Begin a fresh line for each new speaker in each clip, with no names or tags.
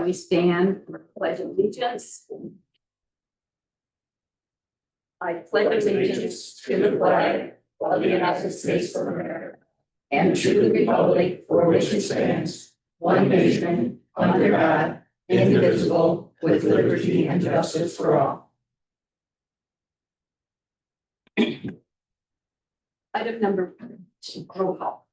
We stand for the pledge of allegiance. I pledge allegiance to the flag of the United States of America and to the republic for which it stands, one nation, under God, indivisible, with liberty and justice for all. Item number roll call.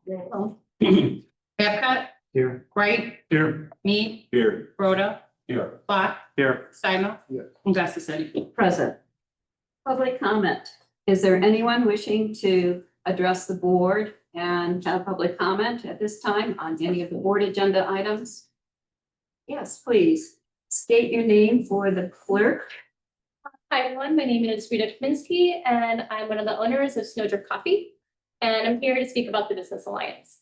Roll call.
Babcock,
Here.
Wright,
Here.
me,
Here.
Rhoda,
Here.
Black,
Here.
Simon,
Yes.
and Gustafson.
Present. Public comment. Is there anyone wishing to address the board and have public comment at this time on any of the board agenda items? Yes, please state your name for the clerk.
Hi, everyone. My name is Rita Kaminsky, and I'm one of the owners of Snowdrip Coffee, and I'm here to speak about the Business Alliance.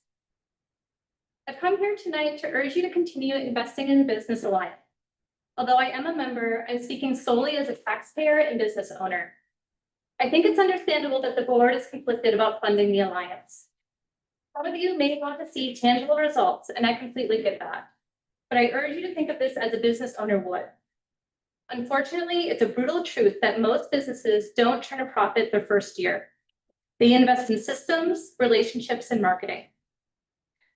I've come here tonight to urge you to continue investing in the Business Alliance. Although I am a member, I'm speaking solely as a taxpayer and business owner. I think it's understandable that the board is conflicted about funding the Alliance. Some of you may want to see tangible results, and I completely get that. But I urge you to think of this as a business owner would. Unfortunately, it's a brutal truth that most businesses don't turn a profit their first year. They invest in systems, relationships, and marketing.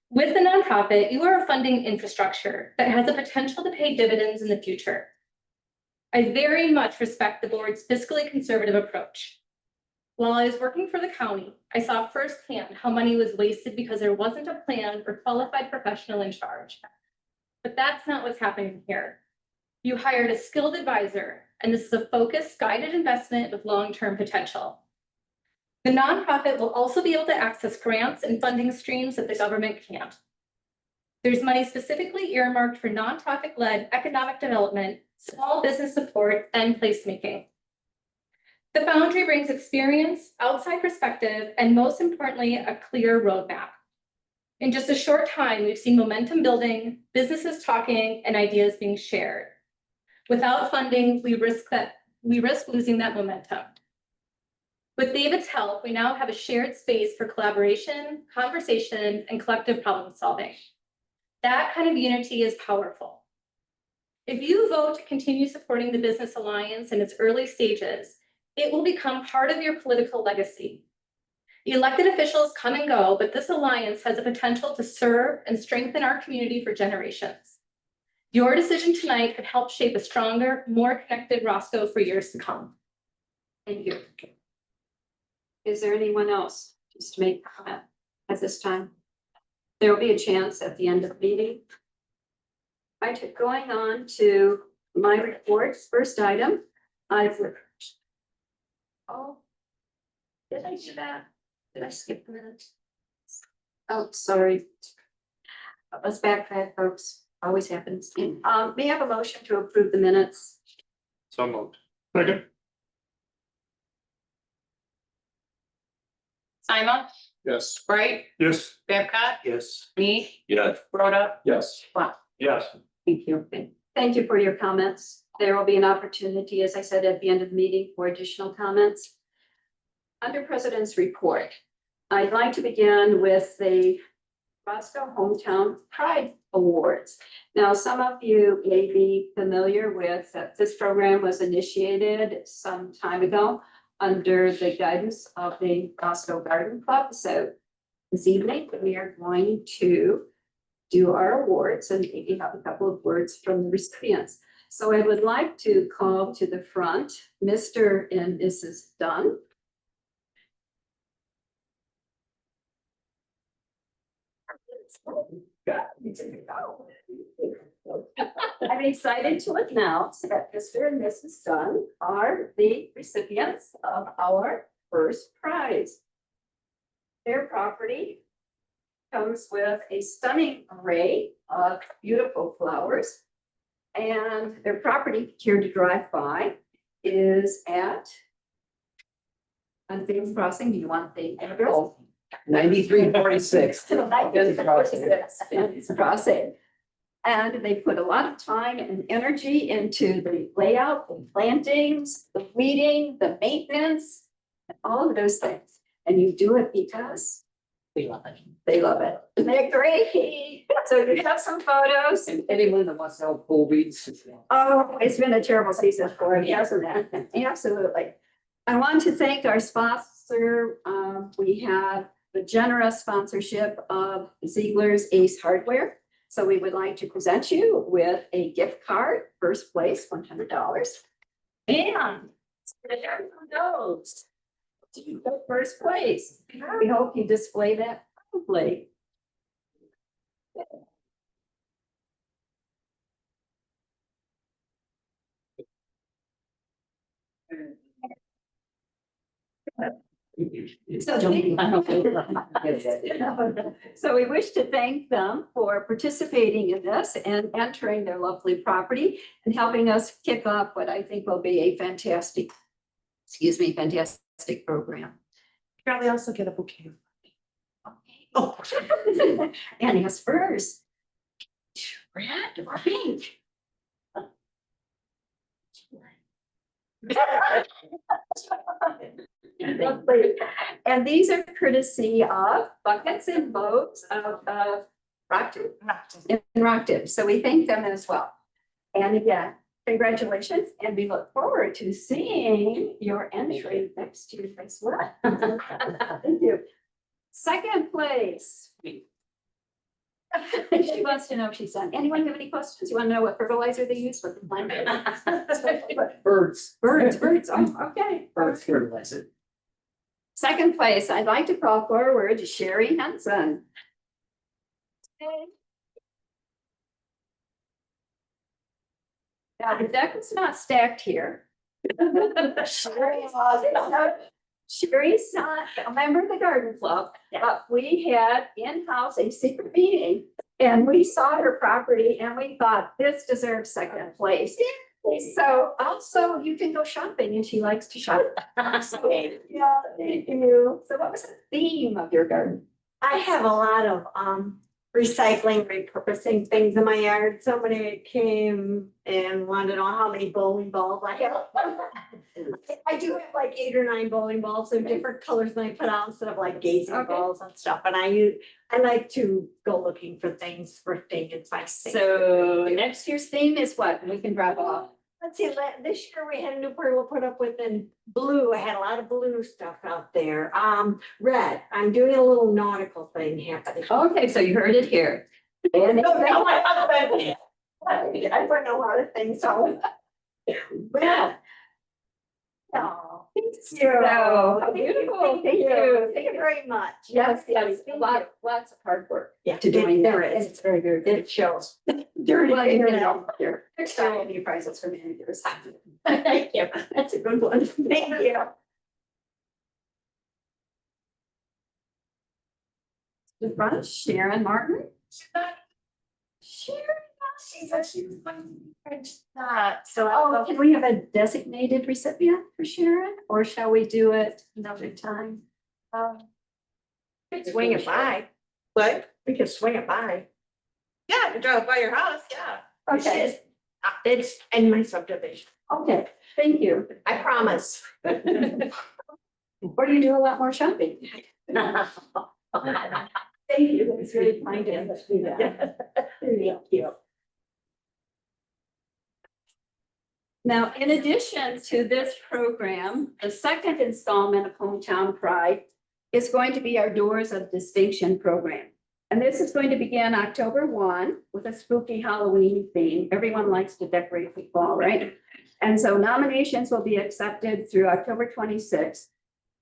With the nonprofit, you are funding infrastructure that has the potential to pay dividends in the future. I very much respect the board's fiscally conservative approach. While I was working for the county, I saw firsthand how money was wasted because there wasn't a plan or qualified professional in charge. But that's not what's happening here. You hired a skilled advisor, and this is a focused, guided investment with long-term potential. The nonprofit will also be able to access grants and funding streams that the government can't. There's money specifically earmarked for nonprofit-led economic development, small business support, and placemaking. The Foundry brings experience, outside perspective, and most importantly, a clear roadmap. In just a short time, we've seen momentum building, businesses talking, and ideas being shared. Without funding, we risk losing that momentum. With David's help, we now have a shared space for collaboration, conversation, and collective problem solving. That kind of unity is powerful. If you vote to continue supporting the Business Alliance in its early stages, it will become part of your political legacy. Elected officials come and go, but this alliance has the potential to serve and strengthen our community for generations. Your decision tonight could help shape a stronger, more connected Roscoe for years to come.
Thank you. Is there anyone else just to make a comment at this time? There will be a chance at the end of the meeting. Right, going on to my reports. First item, oh, did I do that? Did I skip a minute? Oh, sorry. Let's backtrack, folks. Always happens. May I have a motion to approve the minutes?
So moved. Second.
Simon,
Yes.
Wright,
Yes.
Babcock,
Yes.
me,
Yes.
Rhoda,
Yes.
Black.
Yes.
Thank you. Thank you for your comments. There will be an opportunity, as I said, at the end of the meeting for additional comments. Under President's report, I'd like to begin with the Roscoe Hometown Pride Awards. Now, some of you may be familiar with that this program was initiated some time ago under the guidance of the Roscoe Garden Club. So this evening, we are going to do our awards and maybe have a couple of words from the recipients. So I would like to call to the front, Mr. and Mrs. Dunn. I'm excited to announce that Mr. and Mrs. Dunn are the recipients of our first prize. Their property comes with a stunning array of beautiful flowers, and their property here to drive by is at On Thames Crossing, do you want the address?
9346.
Thames Crossing. And they put a lot of time and energy into the layout, the plantings, the weeding, the maintenance, and all of those things. And you do it because
We love it.
they love it. And they're great. So you have some photos.
And anyone that wants to help pull weeds.
Oh, it's been a terrible season for him, hasn't it? Absolutely. I want to thank our sponsor. We have the generous sponsorship of Ziegler's Ace Hardware. So we would like to present you with a gift card, first place, $100. And everyone knows you got first place. We hope you display that proudly. So we wish to thank them for participating in this and entering their lovely property and helping us kick off what I think will be a fantastic program.
Probably also get a bouquet.
Oh. And yes, first. Red or pink? And these are courtesy of buckets and boats of Rockton and Rockton. So we thank them as well. And again, congratulations, and we look forward to seeing your entry next year as well. Thank you. Second place. She wants to know if she's done. Anyone have any questions? You want to know what fertilizer they use with the plant?
Birds.
Birds. Oh, okay.
Birds fertilizer.
Second place, I'd like to call forward Sherry Henson. Now, the deck is not stacked here. Sherry's not a member of the garden club, but we had in-house a secret meeting and we saw her property and we thought this deserves second place. So also you can go shopping and she likes to shop. So, yeah, thank you. So what was the theme of your garden?
I have a lot of recycling, repurposing things in my yard. Somebody came and wanted to know how many bowling balls I have. I do have like 8 or 9 bowling balls of different colors and I put out instead of like gazing
Okay.
balls and stuff. And I like to go looking for things, thrifting and find things.
So next year's theme is what? We can drop off.
Let's see, this year we had a new part we'll put up with in blue. I had a lot of blue stuff out there. Red, I'm doing a little nautical thing happening.
Okay, so you heard it here. And
No, my husband. I put a lot of things on. Well. Oh, thank you.
So beautiful. Thank you.
Thank you very much.
Yes, yes,
Thank
lots of hard work.
Yeah,
To doing
there
that.
is.
It's very, very good.
It shows.
Dirty.
Well, you know.
Next time will be prizes for managers.
Thank you. That's a good one. Thank you.
The front, Sharon Martin. Sharon.
So,
Oh, can we have a designated recipient for Sharon, or shall we do it another time?
swing it by.
What?
We could swing it by.
Yeah, I can drive by your house, yeah.
Okay,
It's in my subdivision.
okay, thank you.
I promise.
Or do you do a lot more shopping? Thank you, that's really kind of us to do that.
Thank you.
Now, in addition to this program, the second installment of Hometown Pride is going to be our Doors of Distinction program. And this is going to begin October 1 with a spooky Halloween theme. Everyone likes to decorate for fall, right? And so nominations will be accepted through October 26th.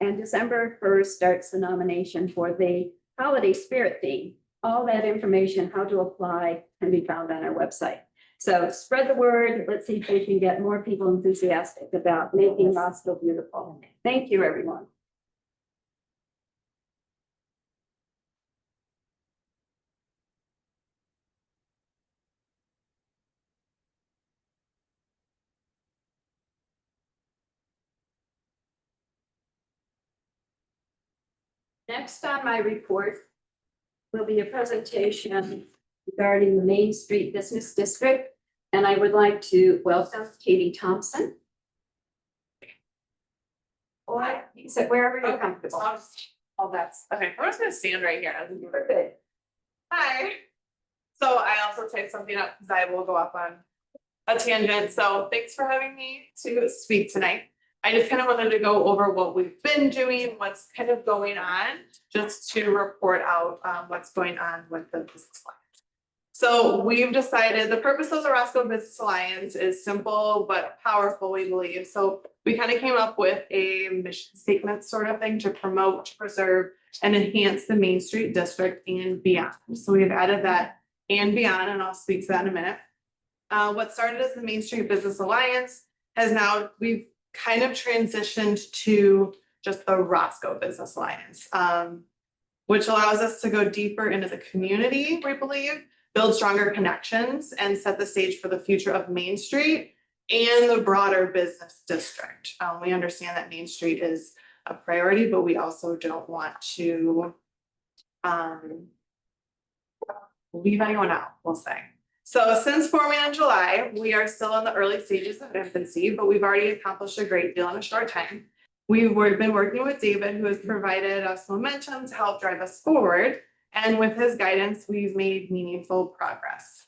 And December 1st starts the nomination for the holiday spirit theme. All that information, how to apply, can be found on our website. So spread the word. Let's see if we can get more people enthusiastic about making Roscoe beautiful. Thank you, everyone. Next on my report will be a presentation regarding the Main Street Business District. And I would like to welcome Katie Thompson. Or you said wherever you're comfortable.
Oh, that's, okay, I'm just gonna stand right here.
Perfect.
Hi. So I also typed something up because I will go off on a tangent. So thanks for having me to speak tonight. I just kind of wanted to go over what we've been doing, what's kind of going on, just to report out what's going on with the business alliance. So we've decided the purpose of the Roscoe Business Alliance is simple but powerful, we believe. So we kind of came up with a mission statement sort of thing to promote, preserve, and enhance the Main Street District and beyond. So we've added that and beyond, and I'll speak to that in a minute. What started as the Main Street Business Alliance has now, we've kind of transitioned to just the Roscoe Business Alliance, which allows us to go deeper into the community, we believe, build stronger connections, and set the stage for the future of Main Street and the broader business district. We understand that Main Street is a priority, but we also don't want to leave anyone out, we'll say. So since forming in July, we are still in the early stages of infancy, but we've already accomplished a great deal in a short time. We've been working with David, who has provided us momentum to help drive us forward. And with his guidance, we've made meaningful progress.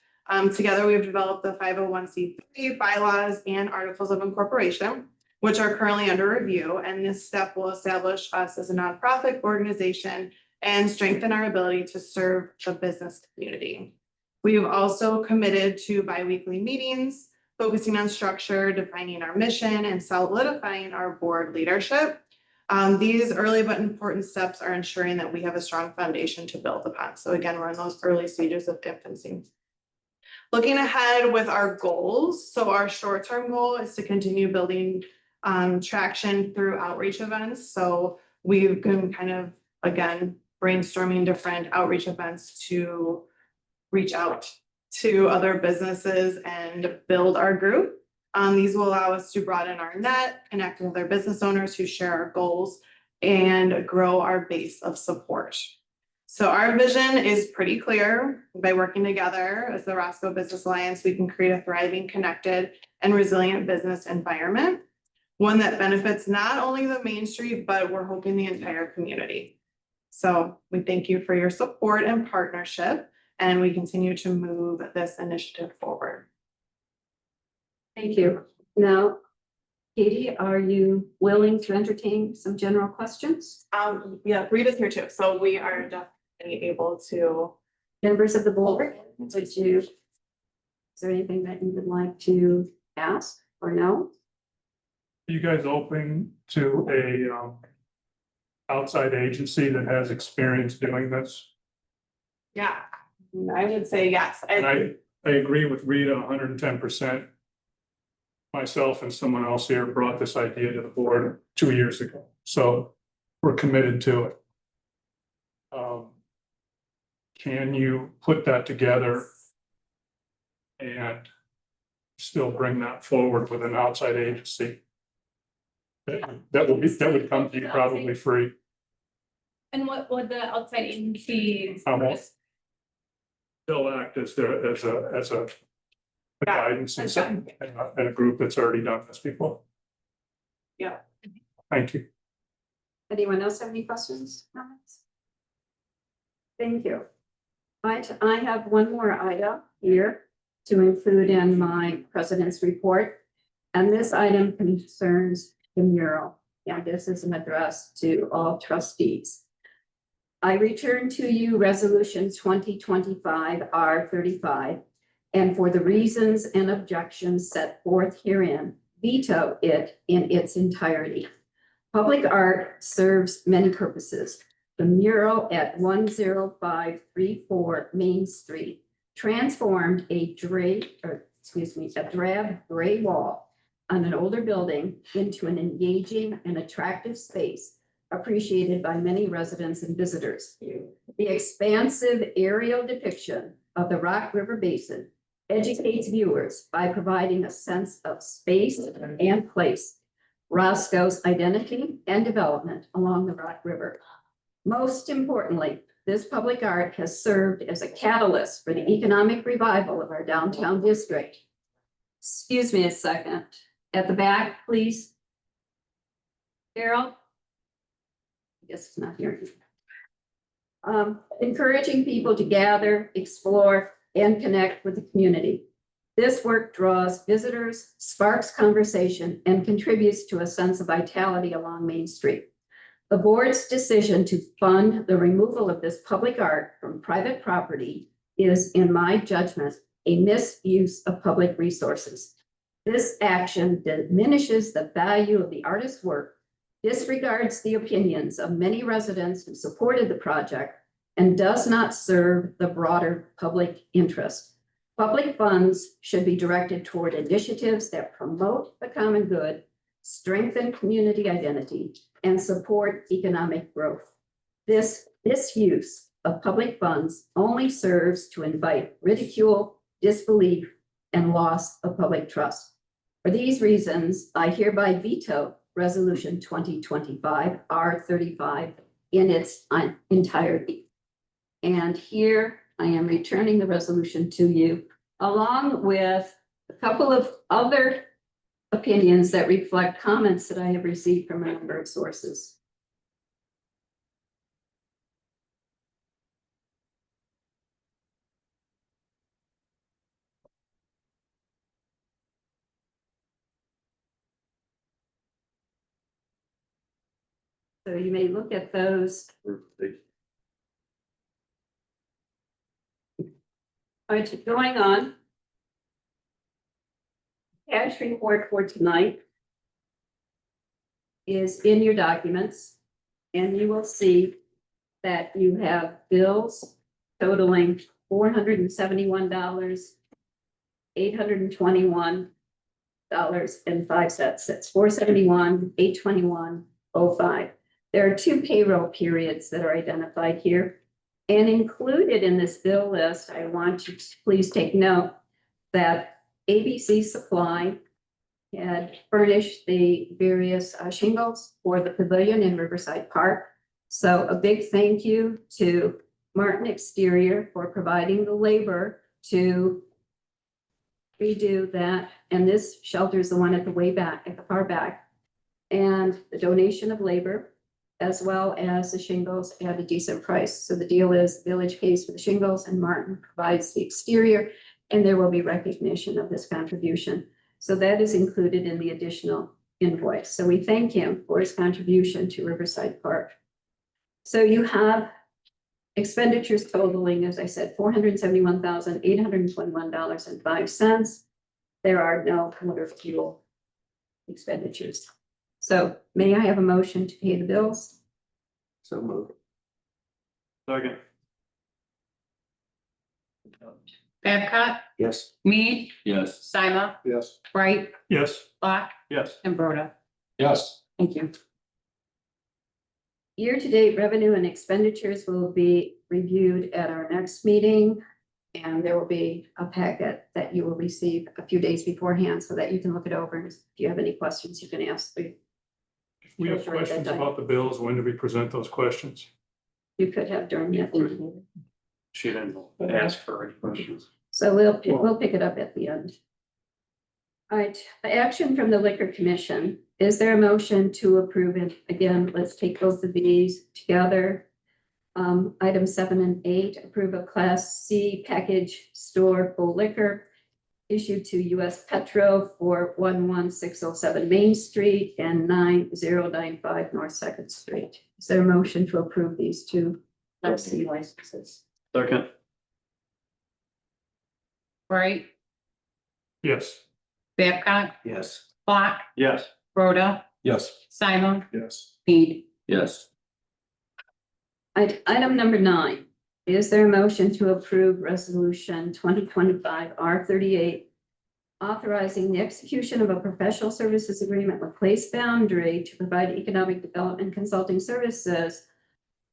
Together, we've developed the 501c3 bylaws and articles of incorporation, which are currently under review. And this step will establish us as a nonprofit organization and strengthen our ability to serve the business community. We have also committed to biweekly meetings, focusing on structure, defining our mission, and solidifying our board leadership. These early but important steps are ensuring that we have a strong foundation to build upon. So again, we're in those early stages of infancy. Looking ahead with our goals. So our short-term goal is to continue building traction through outreach events. So we've been kind of, again, brainstorming different outreach events to reach out to other businesses and build our group. These will allow us to broaden our net, connect with other business owners who share our goals, and grow our base of support. So our vision is pretty clear. By working together as the Roscoe Business Alliance, we can create a thriving, connected, and resilient business environment, one that benefits not only the Main Street, but we're hoping the entire community. So we thank you for your support and partnership, and we continue to move this initiative forward.
Thank you. Now, Katie, are you willing to entertain some general questions?
Yeah, Rita's here too, so we are definitely able to.
Members of the board, is there anything that you would like to ask or know?
Are you guys open to a outside agency that has experience doing this?
Yeah, I would say yes.
And I agree with Rita 110%. Myself and someone else here brought this idea to the board 2 years ago, so we're committed to it. Can you put that together and still bring that forward with an outside agency? That would come to you probably free.
And what would the outside agency?
They'll act as a guidance and a group that's already done this before.
Yeah.
Thank you.
Anyone else have any questions, comments? Thank you. I have one more item here to include in my president's report. And this item concerns the mural. Yeah, this is an address to all trustees. I return to you Resolution 2025 R35, and for the reasons and objections set forth herein, veto it in its entirety. Public art serves many purposes. The mural at 10534 Main Street transformed a drab gray wall on an older building into an engaging and attractive space appreciated by many residents and visitors. The expansive aerial depiction of the Rock River Basin educates viewers by providing a sense of space and place, Roscoe's identity and development along the Rock River. Most importantly, this public art has served as a catalyst for the economic revival of our downtown district. Excuse me a second. At the back, please. Carol? I guess it's not here. Encouraging people to gather, explore, and connect with the community. This work draws visitors, sparks conversation, and contributes to a sense of vitality along Main Street. The board's decision to fund the removal of this public art from private property is, in my judgment, a misuse of public resources. This action diminishes the value of the artist's work, disregards the opinions of many residents who supported the project, and does not serve the broader public interest. Public funds should be directed toward initiatives that promote the common good, strengthen community identity, and support economic growth. This misuse of public funds only serves to invite ridicule, disbelief, and loss of public trust. For these reasons, I hereby veto Resolution 2025 R35 in its entirety. And here I am returning the resolution to you, along with a couple of other opinions that reflect comments that I have received from a number of sources. So you may look at those. All right, going on. Cash report for tonight is in your documents, and you will see that you have bills totaling $471, $821.05. That's $471, $821.05. There are two payroll periods that are identified here. And included in this bill list, I want you to please take note that ABC Supply had furnished the various shingles for the pavilion in Riverside Park. So a big thank you to Martin Exterior for providing the labor to redo that. And this shelter is the one at the way back, at the far back. And the donation of labor, as well as the shingles at a decent price. So the deal is the village pays for the shingles and Martin provides the exterior, and there will be recognition of this contribution. So that is included in the additional invoice. So we thank him for his contribution to Riverside Park. So you have expenditures totaling, as I said, $471,821.05. There are no motor fuel expenditures. So may I have a motion to pay the bills?
So moved.
Second.
Babcock,
Yes.
Mead,
Yes.
Simon,
Yes.
Bright,
Yes.
Block,
Yes.
and Broda.
Yes.
Thank you.
Year-to-date revenue and expenditures will be reviewed at our next meeting. And there will be a packet that you will receive a few days beforehand so that you can look it over. If you have any questions, you can ask.
If we have questions about the bills, when do we present those questions?
You could have during that meeting.
She didn't ask for any questions.
So we'll pick it up at the end. All right, the action from the Liquor Commission. Is there a motion to approve it? Again, let's take both of these together. Item 7 and 8, approve a Class C package store full liquor issued to US Petro for 11607 Main Street and 9095 North Second Street. Is there a motion to approve these two Class C licenses?
Second.
Bright,
Yes.
Babcock,
Yes.
Block,
Yes.
Broda,
Yes.
Simon,
Yes.
Mead.
Yes.
Item number 9, is there a motion to approve resolution 2025 R38, authorizing the execution of a professional services agreement with Place Boundary to provide economic development consulting services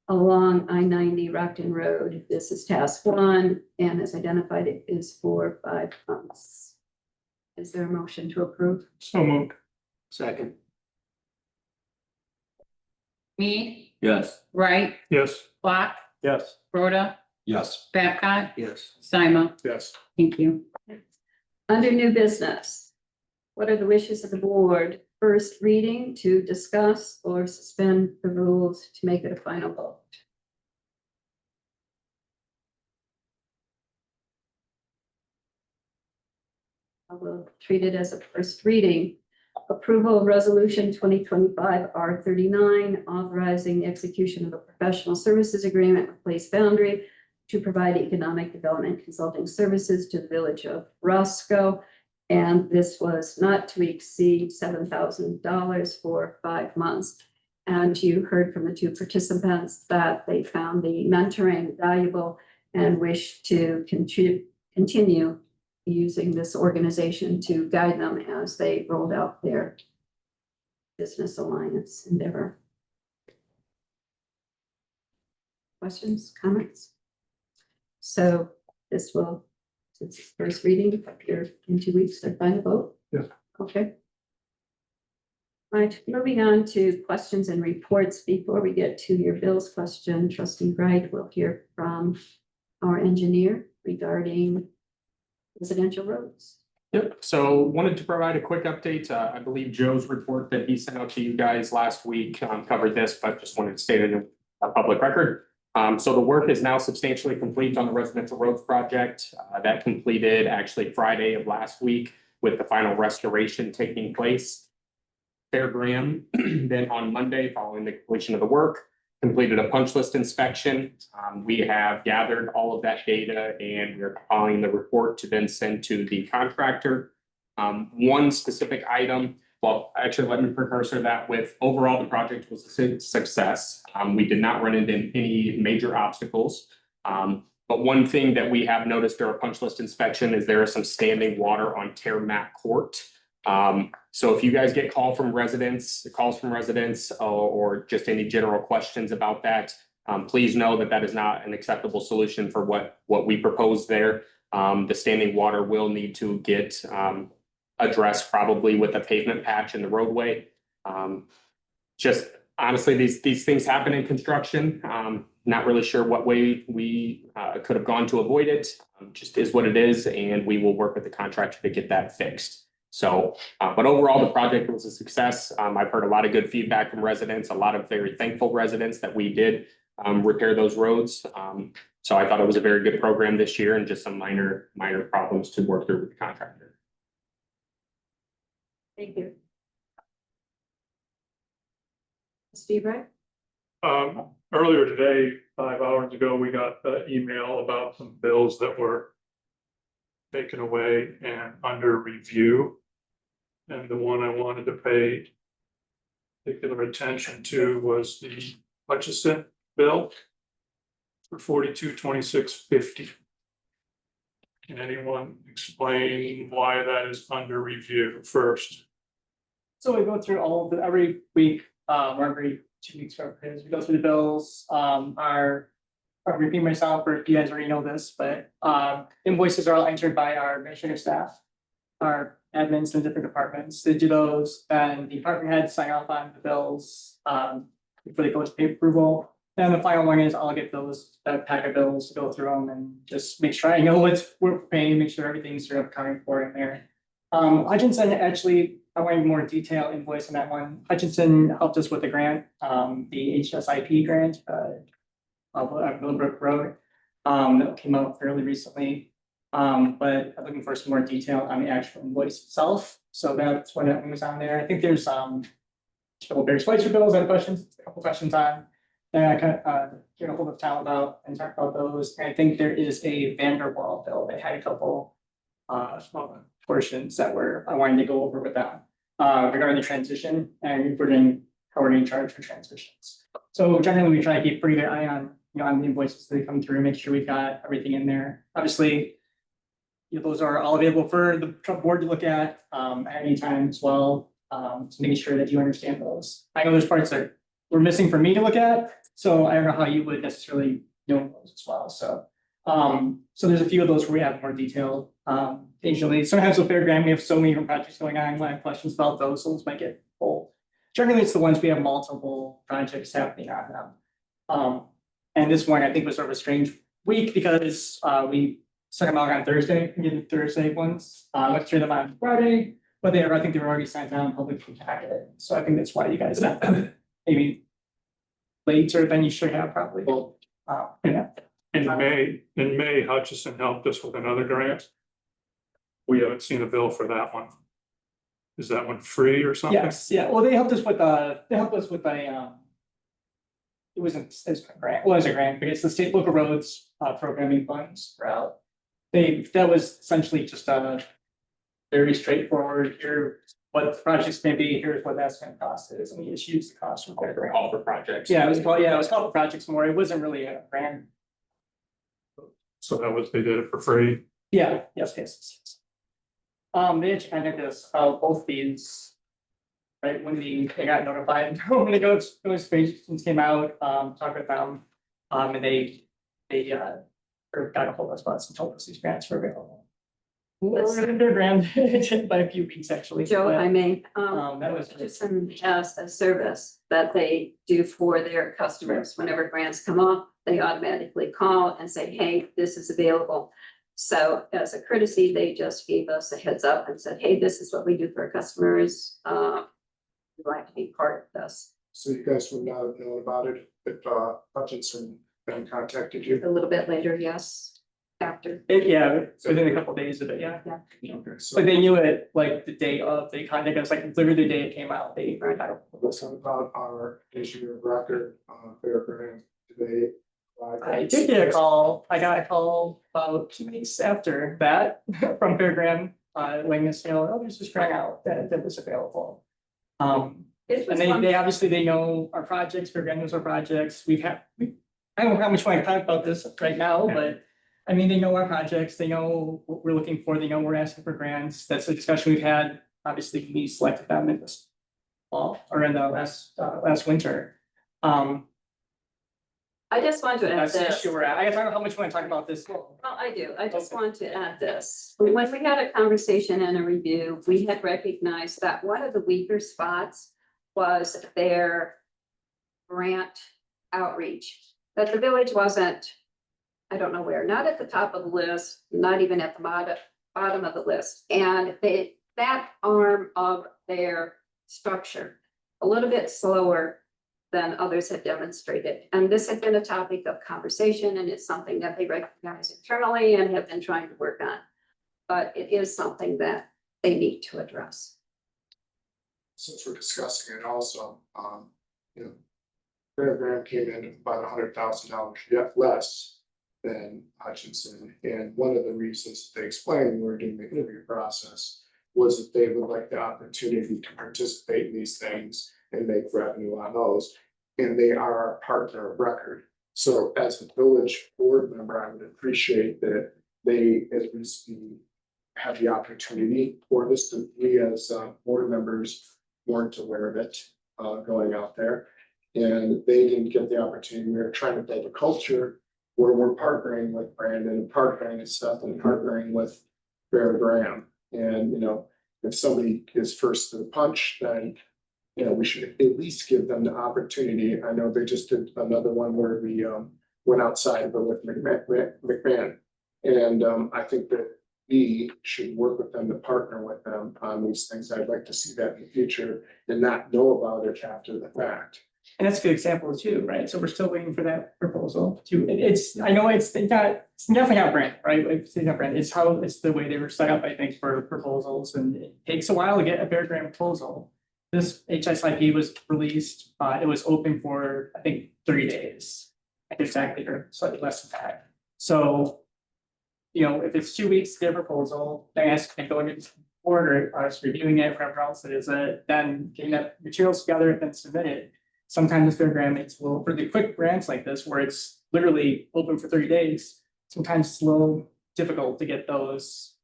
along I-90 Rockton Road? This is task 1, and as identified, it is for 5 months. Is there a motion to approve?
So moved.
Second.
Mead,
Yes.
Wright,
Yes.
Block,
Yes.
Rhoda,
Yes.
Babcock,
Yes.
Sima.
Yes.
Thank you.
Under new business, what are the wishes of the board? First reading to discuss or suspend the rules to make it a final vote? I will treat it as a first reading. Approval of resolution 2025 R39, authorizing the execution of a professional services agreement with Place Boundary to provide economic development consulting services to the village of Roscoe. And this was not to exceed $7,000 for 5 months. And you heard from the two participants that they found the mentoring valuable and wish to continue using this organization to guide them as they rolled out their business alliance endeavor. Questions, comments? So this will, since it's first reading, appear in 2 weeks to final vote?
Yes.
Okay. All right, moving on to questions and reports. Before we get to your bills question, Trustee Wright will hear from our engineer regarding residential roads.
Yep, so wanted to provide a quick update. I believe Joe's report that he sent out to you guys last week covered this, but just wanted to state it in a public record. So the work is now substantially complete on the residential roads project. That completed actually Friday of last week with the final restoration taking place. Fair Graham, then on Monday, following the completion of the work, completed a punch list inspection. We have gathered all of that data and we're compiling the report to then send to the contractor. One specific item, well, actually, let me precursor that with overall, the project was a success. We did not run into any major obstacles. But one thing that we have noticed during a punch list inspection is there is some standing water on Tarmac Court. So if you guys get calls from residents or just any general questions about that, please know that that is not an acceptable solution for what we propose there. The standing water will need to get addressed probably with a pavement patch in the roadway. Just honestly, these things happen in construction. Not really sure what way we could have gone to avoid it. Just is what it is, and we will work with the contractor to get that fixed. So, but overall, the project was a success. I've heard a lot of good feedback from residents, a lot of very thankful residents that we did repair those roads. So I thought it was a very good program this year and just some minor problems to work through with the contractor.
Thank you. Steve Wright?
Earlier today, 5 hours ago, we got an email about some bills that were taken away and under review. And the one I wanted to pay particular attention to was the Hutchison bill for $42,2650. Can anyone explain why that is under review first?
So we go through all of the, every week, or every 2 weeks, we go through the bills, I'm repeating myself, or if you guys already know this, but invoices are all entered by our administrative staff, our admins in different departments. They do those, and the department heads sign off on the bills before they go to pay approval. And the final one is I'll get those, that pack of bills, go through them and just make sure I know what we're paying, make sure everything's sort of accounted for in there. Hutchinson, actually, I wanted more detailed invoice on that one. Hutchinson helped us with the grant, the HSIP grant, Millbrook Road, that came out fairly recently. But I'm looking for some more detail on the actual invoice itself. So that's what that was on there. I think there's a couple of various Spicer bills and questions, a couple questions on. And I kind of get a hold of town about and talk about those. And I think there is a Vanderwall bill that had a couple small portions that I wanted to go over with that regarding the transition and we're doing how we're going to charge for transitions. So generally we try to keep pretty good eye on on the invoices that come through, make sure we've got everything in there. Obviously, those are all available for the board to look at any time as well. So making sure that you understand those. I know there's parts that we're missing for me to look at, so I don't know how you would necessarily know those as well. So so there's a few of those where we have more detail. Occasionally, sometimes with Fairground, we have so many different projects going on. When I have questions about those might get full. generally it's the ones we have multiple projects happening on them. And this one I think was sort of a strange week because we sent them out on Thursday, we did the Thursday ones, went through them on Friday. But I think they were already signed down publicly packet, so I think that's why you guys maybe later than you should have probably. Yeah.
In May, Hutchison helped us with another grant. We haven't seen a bill for that one. Is that one free or something?
Yes, yeah, well, they helped us with a, it wasn't, it's a grant, well, it's a grant, but it's the state local roads, programming funds route. That was essentially just a very straightforward, here, what the projects may be, here's what that's gonna cost is, and we just use the cost from that grant.
All for projects.
Yeah, it was called projects more, it wasn't really a grant.
So they did it for free.
Yeah, yes. They actually contacted us, both these. Right, when they got notified, when the notifications came out, talked with them, and they got a hold of us and told us these grants were available. They're grand by a few weeks, actually.
Joe, if I may,
That was
Hutchison has a service that they do for their customers. Whenever grants come up, they automatically call and say, hey, this is available. So as a courtesy, they just gave us a heads up and said, hey, this is what we do for our customers. We'd like to be part of this.
So you guys would not have known about it if Hutchinson then contacted you?
A little bit later, yes, after.
Yeah, within a couple of days of it, yeah.
Okay, so
But they knew it like the day of, they contacted us, like literally the day it came out, they.
listen about our issue of record, fairground today.
I did get a call, I got a call about 2 weeks after that from Fairground, letting us know, oh, there's this grant out that was available.
It was
And they obviously, they know our projects, Fairground knows our projects, I don't know how much I can talk about this right now, but I mean, they know our projects, they know what we're looking for, they know we're asking for grants, that's a discussion we've had, obviously, we selected them in this fall, or in the last winter.
I just want to add
That's the
this.
issue we're at, I don't know how much you want to talk about this.
Well, I do. I just want to add this. When we had a conversation and a review, we had recognized that one of the weaker spots was their grant outreach. That the village wasn't, I don't know where, not at the top of the list, not even at the bottom of the list. And that arm of their structure, a little bit slower than others have demonstrated. And this had been a topic of conversation, and it's something that they recognize internally and have been trying to work on. But it is something that they need to address.
Since we're discussing it also, fairground came in about $100,000 yet less than Hutchinson. And one of the reasons they explained when we were doing the interview process was that they would like the opportunity to participate in these things and make revenue on those. And they are our partner of record. So as a village board member, I would appreciate that they at least have the opportunity for this. To we as board members weren't aware of it going out there. And they didn't get the opportunity. We were trying to build a culture where we're partnering with Brandon and partnering and stuff and partnering with Bear Graham. And if somebody is first to the punch, then we should at least give them the opportunity. I know they just did another one where we went outside, but with McMahon. And I think that we should work with them to partner with them on these things. I'd like to see that in the future and not know about it after the fact.
And that's a good example too, right? So we're still waiting for that proposal to, I know it's definitely not brand, right? It's not brand, it's the way they were set up, I think, for proposals, and it takes a while to get a Bear Graham proposal. This HSIP was released, it was open for, I think, 30 days, exactly, or slightly less than that. So, if it's 2 weeks to get a proposal, they ask and going into board or us reviewing it, whatever else it is, then getting that materials together and then submit it. Sometimes Fair Graham, it's a little, for the quick grants like this, where it's literally open for 30 days, sometimes it's a little difficult to get those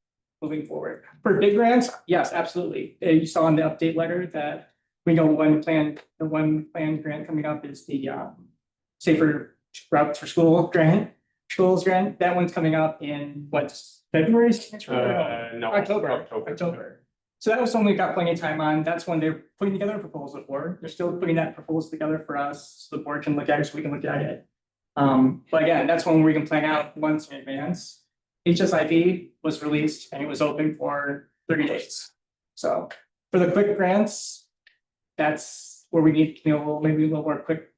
moving forward. For big grants, yes, absolutely. You saw in the update letter that we know the one planned grant coming up is the Safer Routes for Schools grant. That one's coming up in February?
No.
October. So that was something we got plenty of time on. That's when they're putting together a proposal for. They're still putting that proposal together for us, so the board can look at it, so we can look at it. But again, that's when we can plan out months in advance. HSIP was released and it was open for 30 days. So for the quick grants, that's where we need, maybe a little more quick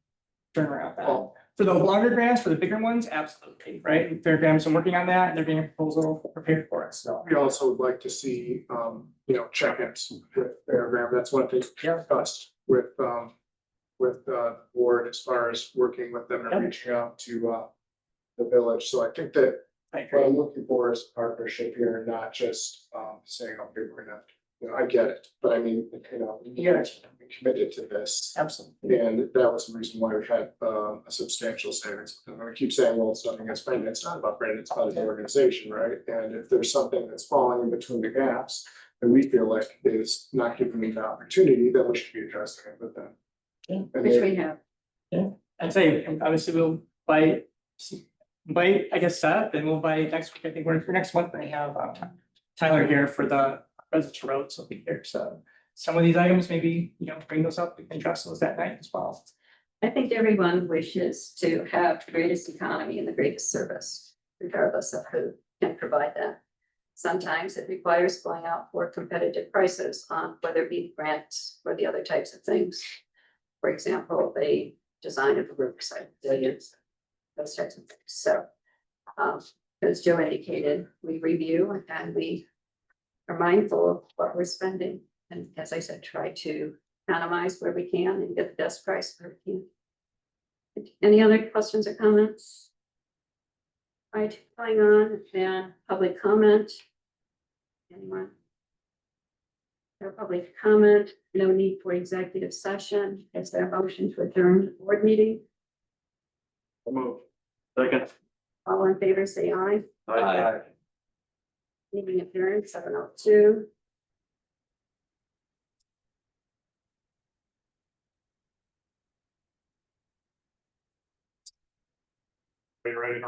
turnaround.
Well,
For the longer grants, for the bigger ones, absolutely, right? Fairgrounds are working on that, and they're getting a proposal prepared for us, so.
we also would like to see, check-ins with Fairground. That's one thing we discussed with the board as far as working with them and reaching out to, the village. So I think that what I'm looking for is a partnership here, not just, saying, okay, we're gonna, I get it, but I mean, we committed to this.
Absolutely.
And that was the reason why we had a substantial savings. And we keep saying, well, it's nothing against Brandon. It's not about Brandon, it's about the organization, right? And if there's something that's falling in between the gaps that we feel like is not giving me the opportunity, then we should be addressing it with them. And
Which
they-
we have.
I'd say, obviously, we'll buy, I guess, Seth, and we'll buy next week. I think we're for next month, I have Tyler here for the residential roads, so he'll be here. So some of these items, maybe, bring those up, we can address those that night as well.
I think everyone wishes to have the greatest economy and the greatest service, regardless of who can provide that. Sometimes it requires going out for competitive prices on whether it be grants or the other types of things. For example, the design of the riverside pavilions, those types of things. So, as Joe indicated, we review and we are mindful of what we're spending. And as I said, try to economize where we can and get the best price where we can. Any other questions or comments? All right, going on, then public comment. Anyone? No public comment, no need for executive session. Is there a motion to adjourn the board meeting?
Second.
All in favor, say aye.
Aye.
Meeting adjourned, 7:02.
Are you ready to